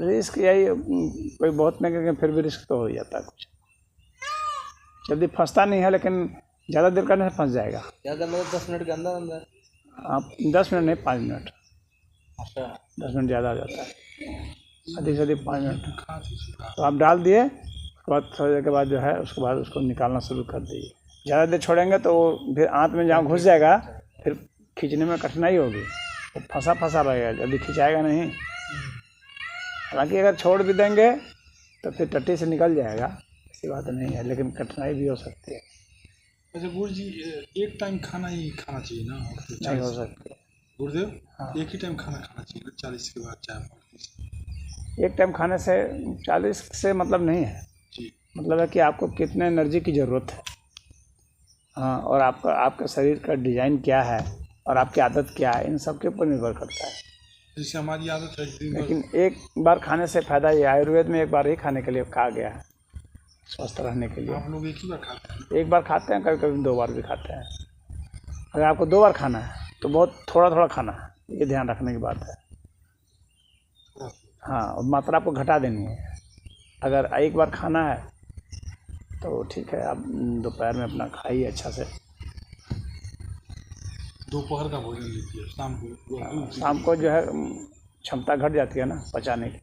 Risk यही कोई बहुत नहीं करके फिर भी रिस्क तो हो ही जाता है कुछ। जल्दी फंसता नहीं है, लेकिन ज़्यादा देर करने से फंस जाएगा। ज़्यादा मतलब 10 मिनट के अंदर अंदर? आप 10 मिनट नहीं, 5 मिनट। अच्छा, 10 मिनट ज़्यादा हो जाता है, अधिक से अधिक 5 मिनट। तो आप डाल दिए, उसके बाद थोड़ी देर के बाद जो है उसके बाद उसको निकालना शुरू कर दीजिए। ज़्यादा देर छोड़ेंगे तो वो फिर आंत में जहाँ घुस जाएगा, फिर खींचने में कठिनाई होगी, वो फंसा फंसा रहेगा, जल्दी खिंचाएगा नहीं। हालांकि अगर छोड़ भी देंगे तो फिर टट्टी से निकल जाएगा, ऐसी बात नहीं है, लेकिन कठिनाई भी हो सकती है। अच्छा गुरु जी, एक टाइम खाना ही खाना चाहिए ना? नहीं हो सकती। गुरुदेव, हाँ, एक ही टाइम खाना खाना चाहिए 40 के बाद चाय? एक टाइम खाने से 40 से मतलब नहीं है जी। मतलब है कि आपको कितने एनर्जी की ज़रूरत है। हाँ, और आपका शरीर का डिज़ाइन क्या है और आपकी आदत क्या है, इन सब के ऊपर निर्भर करता है। जैसे हमारी आदत है लेकिन एक बार खाने से फ़ायदा ये, आयुर्वेद में एक बार ही खाने के लिए कहा गया है, स्वस्थ रहने के लिए। आप लोग एक ही बार खाते हैं? एक बार खाते हैं, कभी कभी 2 बार भी खाते हैं। अगर आपको 2 बार खाना है तो बहुत थोड़ा थोड़ा खाना है, ये ध्यान रखने की बात है। हाँ, और मात्रा आपको घटा देनी है। अगर एक बार खाना है तो ठीक है, आप दोपहर में अपना खाइए अच्छा से। दोपहर का भोजन लीजिए, शाम को जो है क्षमता घट जाती है ना पचाने की।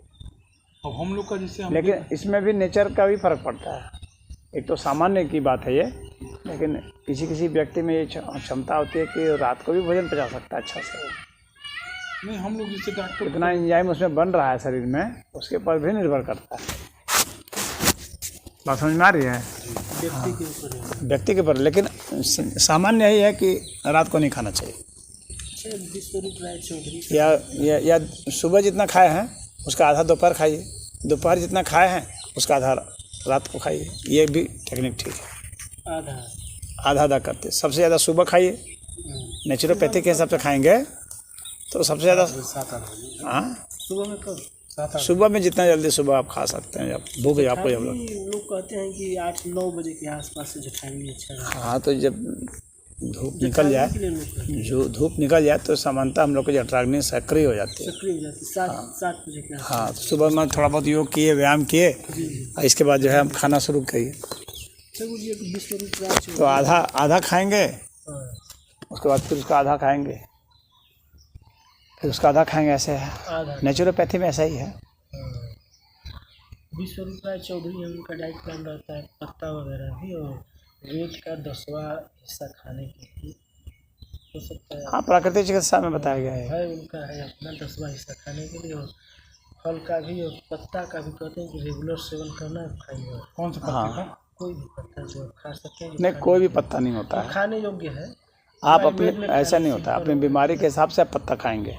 अब हम लोग का जैसे लेकिन इसमें भी नेचर का भी फर्क पड़ता है। एक तो सामान्य की बात है ये, लेकिन किसी किसी व्यक्ति में ये क्षमता होती है कि रात को भी भोजन पचा सकता है अच्छा से। नहीं, हम लोग जैसे डॉक्टर कितना एंजाइम उसमें बन रहा है शरीर में, उसके ऊपर भी निर्भर करता है। बात समझ में आ रही है? व्यक्ति के ऊपर है। व्यक्ति के ऊपर, लेकिन सामान्य यही है कि रात को नहीं खाना चाहिए। विश्वरूप राय चौधरी या सुबह जितना खाए हैं उसका आधा दोपहर खाइए, दोपहर जितना खाए हैं उसका आधा रात को खाइए। ये भी टेक्निक ठीक है। आधा आधा करते, सबसे ज़्यादा सुबह खाइए। नेचुरोपैथी के हिसाब से खाएंगे तो सबसे ज़्यादा 7-8 बजे। हाँ, सुबह में कब? 7-8 सुबह में जितना जल्दी सुबह आप खा सकते हैं, जब भूख आपको जब लगे। लोग कहते हैं कि 8-9 बजे के आसपास से जो खाएंगे अच्छा है। हाँ, तो जब धूप निकल जाए, जो धूप निकल जाए तो सामान्यतः हम लोग की जठराग्नि सक्रिय हो जाती है। सक्रिय हो जाती है 7 बजे के आसपास। हाँ, तो सुबह में थोड़ा बहुत योग किए, व्यायाम किए, और इसके बाद जो है हम खाना शुरू करिए। विश्वरूप राय तो आधा खाएंगे, उसके बाद फिर उसका आधा खाएंगे, फिर उसका आधा खाएंगे, ऐसे है। नेचुरोपैथी में ऐसा ही है। विश्वरूप राय चौधरी उनका डाइट प्लान रहता है पत्ता वगैरह भी, और वेट का 10वां हिस्सा खाने के लिए हो सकता है। हाँ, प्राकृतिक चिकित्सा में बताया गया है। उनका है अपना 10वां हिस्सा खाने के लिए, और फल का भी और पत्ता का भी कहते हैं कि रेगुलर सेवन करना खाइए। कौन सा पत्ते का? कोई भी पत्ता जो खा सकते हैं। नहीं, कोई भी पत्ता नहीं होता है, खाने योग्य है। आप अपने ऐसा नहीं होता है, अपनी बीमारी के हिसाब से आप पत्ता खाएंगे।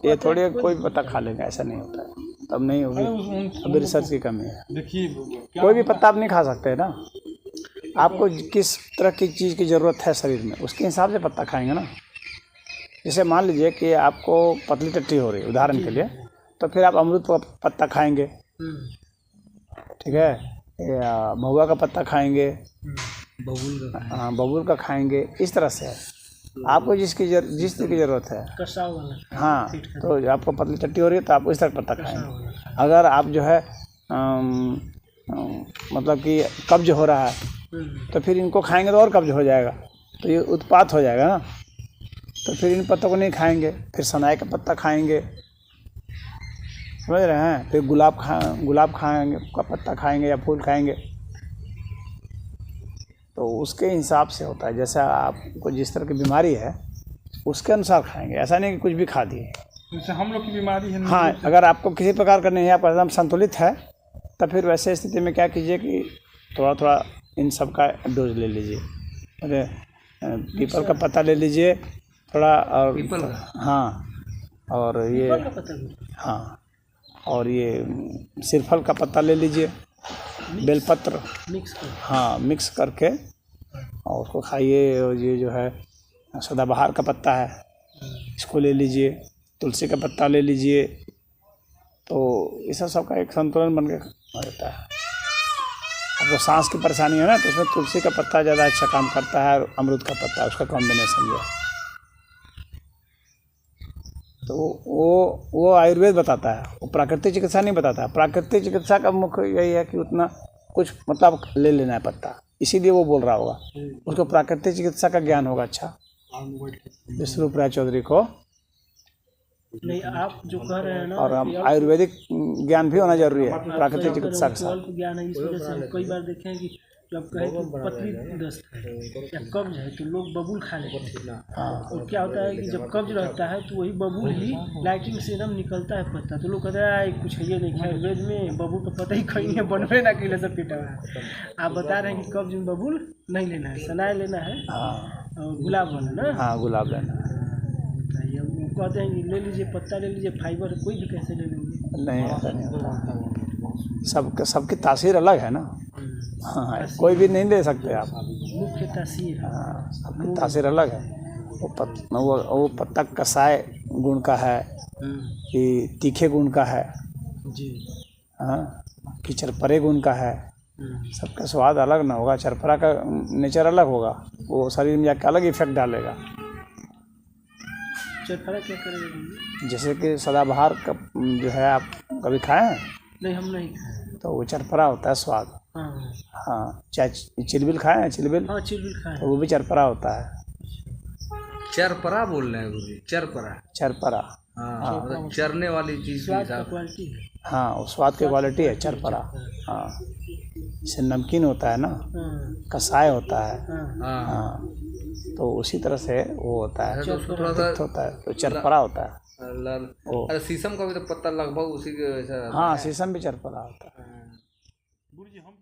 ये थोड़ी कोई भी पत्ता खा लेंगे, ऐसा नहीं होता है, तब नहीं होगी। अभी रिसर्च की कमी है। देखिए, कोई भी पत्ता आप नहीं खा सकते ना, आपको किस तरह की चीज़ की ज़रूरत है शरीर में, उसके हिसाब से पत्ता खाएंगे ना। जैसे मान लीजिए कि आपको पतली टट्टी हो रही है उदाहरण के लिए, तो फिर आप अमरूद का पत्ता खाएंगे, ठीक है, या महुआ का पत्ता खाएंगे, बबूल का खाएंगे। इस तरह से आपको जिस चीज़ की ज़रूरत है। हाँ, तो आपको पतली टट्टी हो रही है तो आप इस तरह पत्ता खाएंगे। अगर आप जो है मतलब कि कब्ज हो रहा है तो फिर इनको खाएंगे तो और कब्ज हो जाएगा, तो ये उत्पात हो जाएगा ना, तो फिर इन पत्तों को नहीं खाएंगे। फिर सनाई का पत्ता खाएंगे, समझ रहे हैं। फिर गुलाब खाएंगे का पत्ता खाएंगे या फूल खाएंगे। तो उसके हिसाब से होता है, जैसा आपको जिस तरह की बीमारी है उसके अनुसार खाएंगे, ऐसा नहीं कि कुछ भी खा दिए। जैसे हम लोग की बीमारी है। हाँ, अगर आपको किसी प्रकार का नहीं है, आप एकदम संतुलित है, तब फिर वैसे स्थिति में क्या कीजिए कि थोड़ा थोड़ा इन सब का डोज ले लीजिए। अरे पीपल का पत्ता ले लीजिए थोड़ा, और हाँ, और ये हाँ, और ये सिरफल का पत्ता ले लीजिए, बेलपत्र हाँ मिक्स करके और उसको खाइए। और ये जो है सदाबहार का पत्ता है, इसको ले लीजिए, तुलसी का पत्ता ले लीजिए। तो इस सब का एक संतुलन बन के आ जाता है। आपको सांस की परेशानी है ना, तो उसमें तुलसी का पत्ता ज़्यादा अच्छा काम करता है, और अमरूद का पत्ता, उसका कॉम्बिनेशन जो है। तो वो आयुर्वेद बताता है, वो प्राकृतिक चिकित्सा नहीं बताता। प्राकृतिक चिकित्सा का मुख्य यही है कि उतना कुछ मतलब ले लेना है पत्ता, इसीलिए वो बोल रहा होगा, उसको प्राकृतिक चिकित्सा का ज्ञान होगा। अच्छा, विश्वरूप राय चौधरी को। नहीं, आप जो कह रहे हैं ना, और हम आयुर्वेदिक ज्ञान भी होना जरूरी है प्राकृतिक चिकित्सा के साथ। अल्प ज्ञान है, इस वजह से हम कई बार देखे हैं कि जब कहे कि पथरी दस्त है या कब्ज है तो लोग बबूल खा लेते हैं। और क्या होता है कि जब कब्ज रहता है तो वही बबूल ही लाइटिंग से एकदम निकलता है पत्ता, तो लोग कहते हैं कुछ है ये नहीं, आयुर्वेद में बबूल का पता ही कहीं नहीं है, बनवे ना किले से पीटा हुआ है। आप बता रहे हैं कि कब्ज में बबूल नहीं लेना है, सनाए लेना है और गुलाब वाला ना। हाँ, गुलाब लेना है। बताइए, वो कहते हैं कि ले लीजिए पत्ता, ले लीजिए फाइबर, कोई भी कैसे ले लेंगे? नहीं, ऐसा नहीं होता। सबकी तासीर अलग है ना। हाँ, कोई भी नहीं ले सकते आप। मुख्य तासीर। हाँ, सबकी तासीर अलग है। वो पत्ता कसाय गुण का है कि तीखे गुण का है जी, हाँ, कि चरपरे गुण का है। सबका स्वाद अलग ना होगा, चरपरा का नेचर अलग होगा, वो शरीर में जाकर अलग इफेक्ट डालेगा। चरपरा क्या करेगा? जैसे कि सदाबहार का जो है, आप कभी खाए हैं? नहीं, हम नहीं खाए। तो वो चरपरा होता है स्वाद। हाँ हाँ, चाहे चिलबिल खाए हैं? चिलबिल, हाँ, चिलबिल खाए। तो वो भी चरपरा होता है। चरपरा बोल रहे हैं गुरुजी, चरपरा। चरपरा, हाँ, मतलब चरने वाली चीज स्वाद का क्वालिटी है। हाँ, वो स्वाद की क्वालिटी है चरपरा। हाँ, जैसे नमकीन होता है ना, कसाय होता है। हाँ, हाँ, तो उसी तरह से वो होता है, तो उसको थोड़ा सा होता है, तो चरपरा होता है। अरे शीशम का भी तो पत्ता लगभग उसी के वैसा। हाँ, शीशम भी चरपरा होता है। गुरुजी हम